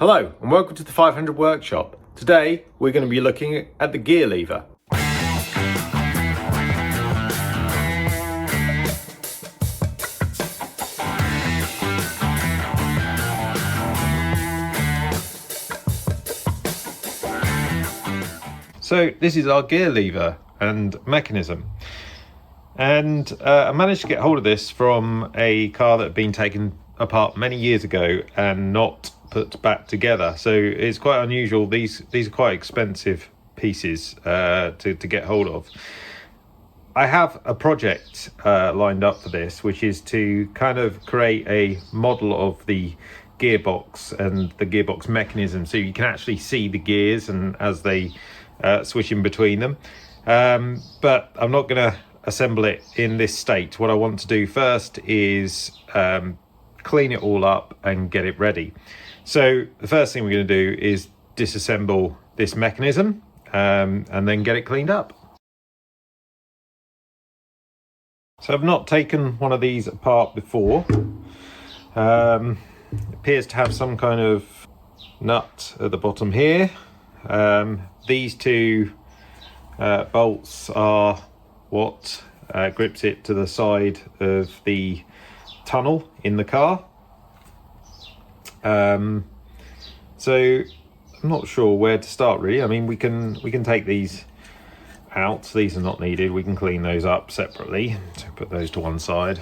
Hello and welcome to the 500 Workshop. Today we're going to be looking at the gear lever. So this is our gear lever and mechanism, and I managed to get hold of this from a car that had been taken apart many years ago and not put back together. So it's quite unusual. These are quite expensive pieces to get hold of. I have a project lined up for this, which is to kind of create a model of the gearbox and the gearbox mechanism, so you can actually see the gears and as they switch in between them. But I'm not going to assemble it in this state. What I want to do first is clean it all up and get it ready. So the first thing we're going to do is disassemble this mechanism and then get it cleaned up. So I've not taken one of these apart before. It appears to have some kind of nut at the bottom here. These two bolts are what grips it to the side of the tunnel in the car. So I'm not sure where to start really. I mean, we can take these out. These are not needed. We can clean those up separately. So put those to one side.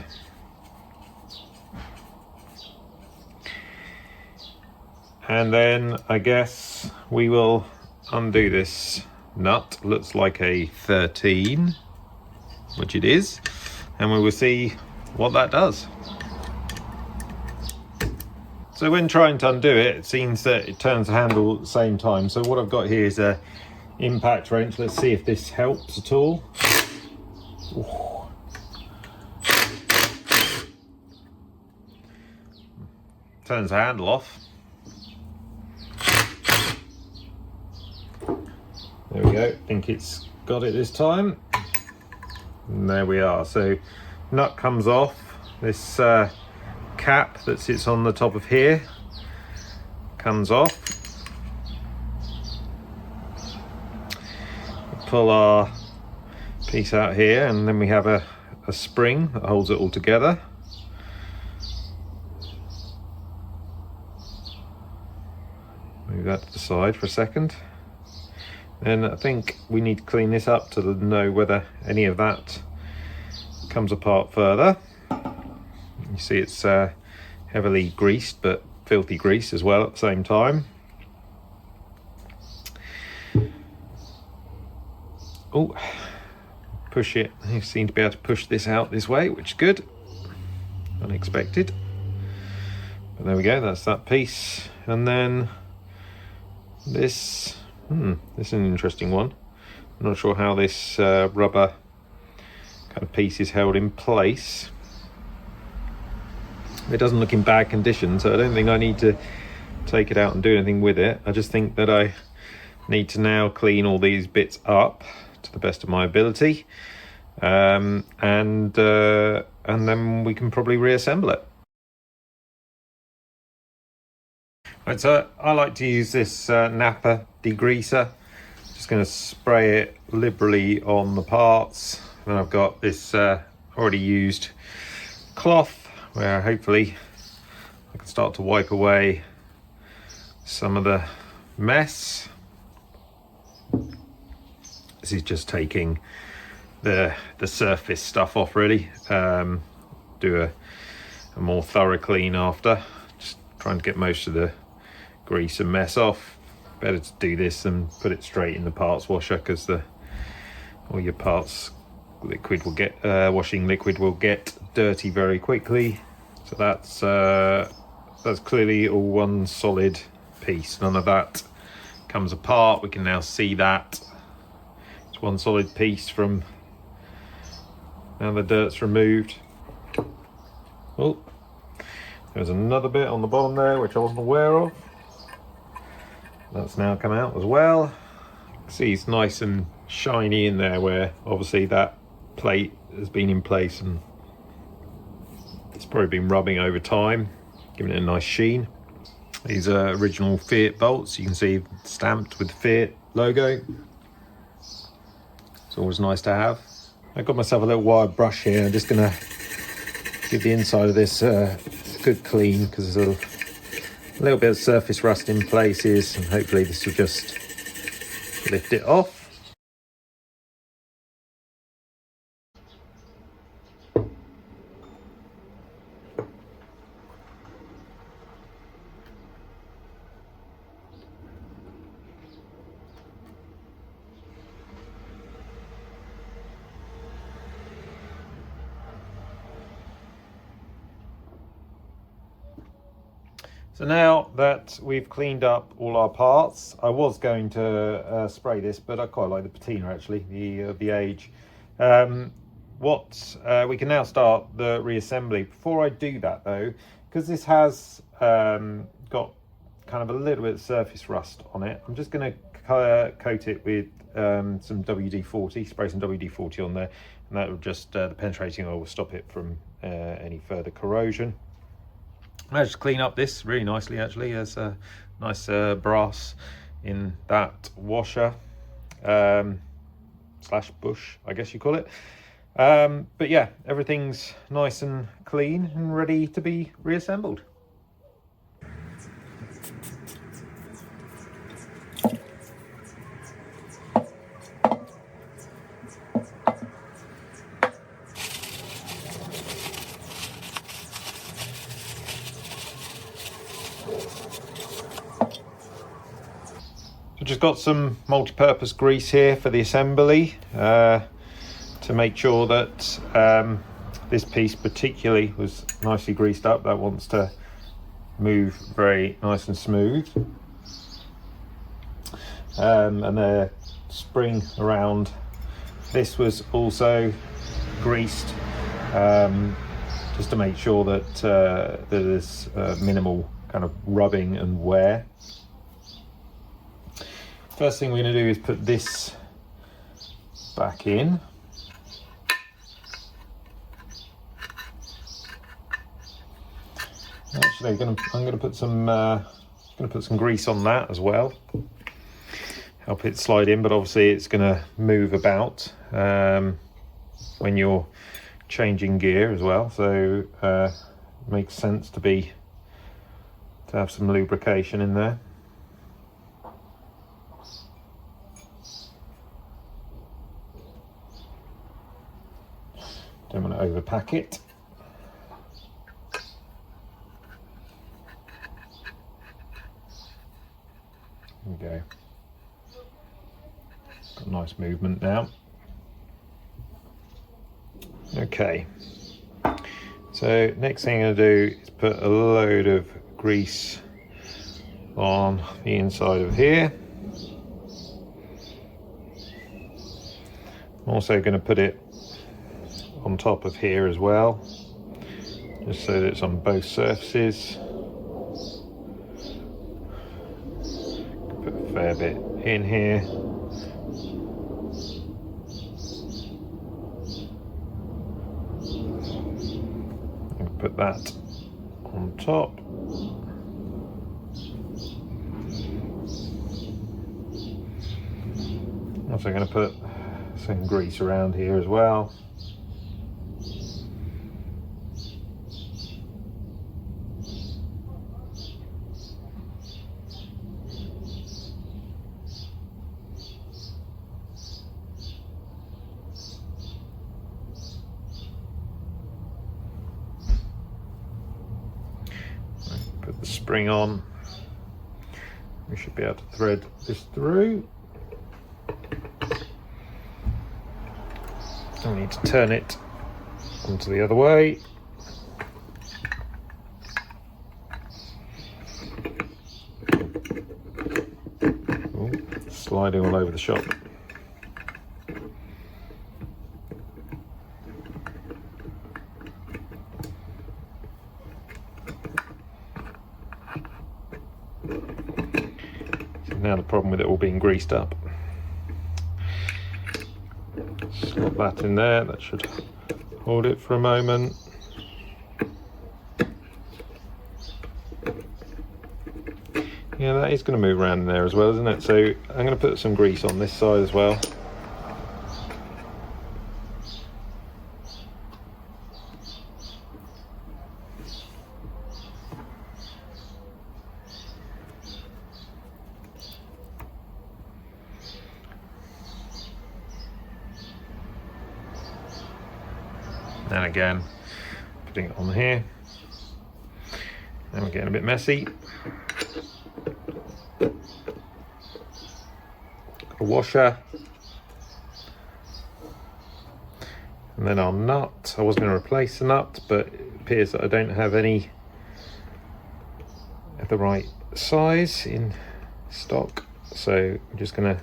And then I guess we will undo this nut. Looks like a 13, which it is, and we will see what that does. So when trying to undo it, it seems that it turns the handle at the same time. So what I've got here is a impact wrench. Let's see if this helps at all. Ooh. Turns the handle off. There we go, I think it's got it this time. And there we are. So nut comes off. This cap that sits on the top of here comes off. Pull our piece out here, and then we have a spring that holds it all together. Move that to the side for a second. And I think we need to clean this up to know whether any of that comes apart further. You see it's heavily greased, but filthy grease as well at the same time. Oh, push it. You seem to be able to push this out this way, which is good. Unexpected. But there we go, that's that piece. And then this. This is an interesting one. I'm not sure how this rubber kind of piece is held in place. It doesn't look in bad condition, so I don't think I need to take it out and do anything with it. I just think that I need to now clean all these bits up to the best of my ability, and then we can probably reassemble it. Right, so I like to use this Napa degreaser. Just going to spray it liberally on the parts. Then I've got this already used cloth where hopefully I can start to wipe away some of the mess. This is just taking the surface stuff off really. Do a more thorough clean after. Just trying to get most of the grease and mess off. Better to do this than put it straight in the parts washer, because all your parts liquid will get washing liquid will get dirty very quickly. So that's clearly all one solid piece. None of that comes apart. We can now see that it's one solid piece from now the dirt's removed. Oh, there's another bit on the bottom there which I wasn't aware of. That's now come out as well. See, it's nice and shiny in there, where obviously that plate has been in place and it's probably been rubbing over time, giving it a nice sheen. These are original Fiat bolts. You can see stamped with the Fiat logo. It's always nice to have. I've got myself a little wire brush here. I'm just gonna give the inside of this a good clean, because there's a little bit of surface rust in places, and hopefully this will just lift it off. So now that we've cleaned up all our parts, I was going to spray this, but I quite like the patina actually, the age. We can now start the reassembly. Before I do that though, because this has got kind of a little bit of surface rust on it, I'm just going to coat it with some WD-40, spray some WD-40 on there, and that will just, the penetrating oil will stop it from any further corrosion. Managed to clean up this really nicely actually. There's a nice brass in that washer slash bush, I guess you call it. But yeah, everything's nice and clean and ready to be reassembled. I've just got some multi-purpose grease here for the assembly to make sure that this piece particularly was nicely greased up. That wants to move very nice and smooth. And the spring around this was also greased, just to make sure that there's minimal kind of rubbing and wear. First thing we're going to do is put this back in. Actually, I'm going to put some grease on that as well. Help it slide in, but obviously it's going to move about when you're changing gear as well. So it makes sense to have some lubrication in there. Don't want to overpack it. There we go. Got nice movement now. Okay. So next thing I'm going to do is put a load of grease on the inside of here. I'm also going to put it on top of here as well, just so that it's on both surfaces. Put a fair bit in here. And put that on top. Also going to put some grease around here as well. Put the spring on. We should be able to thread this through. And we need to turn it onto the other way. Ooh, sliding all over the shop. So now the problem with it all being greased up. Slot that in there, that should hold it for a moment. Yeah, that is going to move around in there as well, isn't it? So I'm going to put some grease on this side as well. And again, putting it on here. And we're getting a bit messy. Got a washer. And then our nut. I was going to replace the nut, but it appears that I don't have any of the right size in stock. So I'm just going to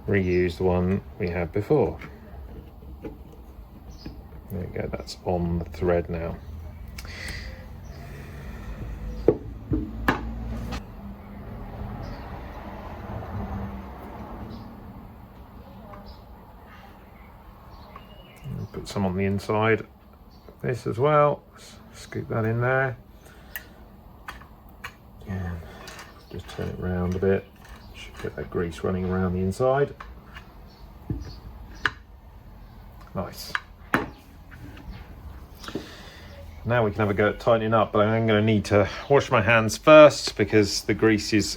reuse the one we had before. There we go, that's on the thread now. And put some on the inside of this as well. Scoop that in there. And just turn it around a bit. Should get that grease running around the inside. Nice. Now we can have a go at tightening up, but I'm going to need to wash my hands first because the grease is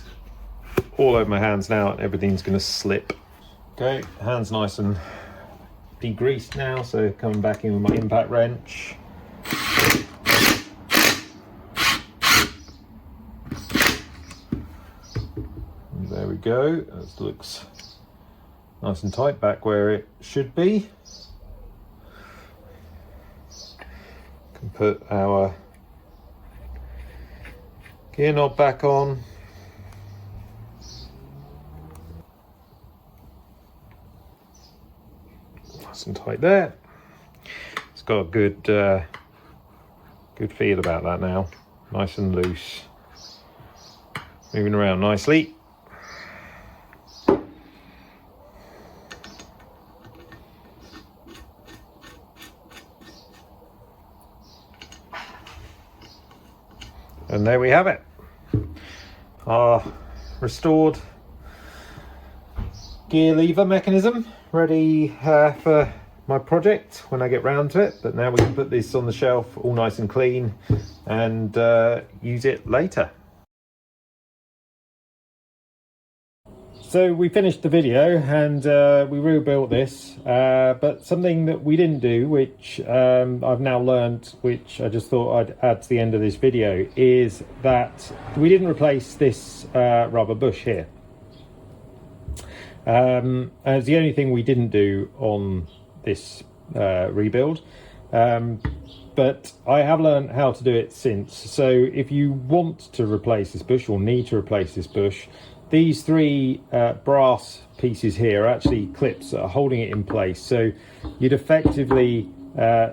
all over my hands now and everything's going to slip. Okay, hands nice and degreased now, so coming back in with my impact wrench. And there we go, that looks nice and tight back where it should be. Put our gear knob back on. Nice and tight there. It's got a good feel about that now. Nice and loose. Moving around nicely. And there we have it, our restored gear lever mechanism, ready for my project when I get round to it. But now we can put this on the shelf all nice and clean and use it later. So we finished the video and we rebuilt this, but something that we didn't do, which I've now learned, which I just thought I'd add to the end of this video, is that we didn't replace this rubber bush here. It's the only thing we didn't do on this rebuild, but I have learned how to do it since. So if you want to replace this bush or need to replace this bush, these three brass pieces here are actually clips that are holding it in place. So you'd effectively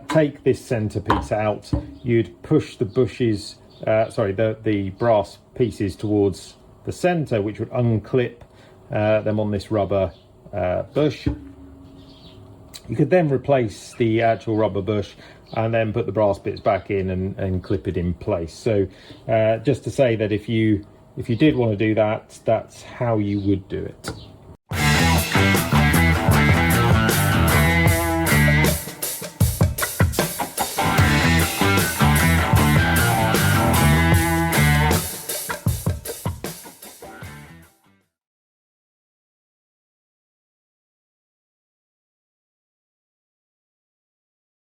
take this center piece out, you'd push the bushes, the brass pieces towards the center, which would unclip them on this rubber bush. You could then replace the actual rubber bush and then put the brass bits back in and clip it in place. So just to say that if you did want to do that, that's how you would do it.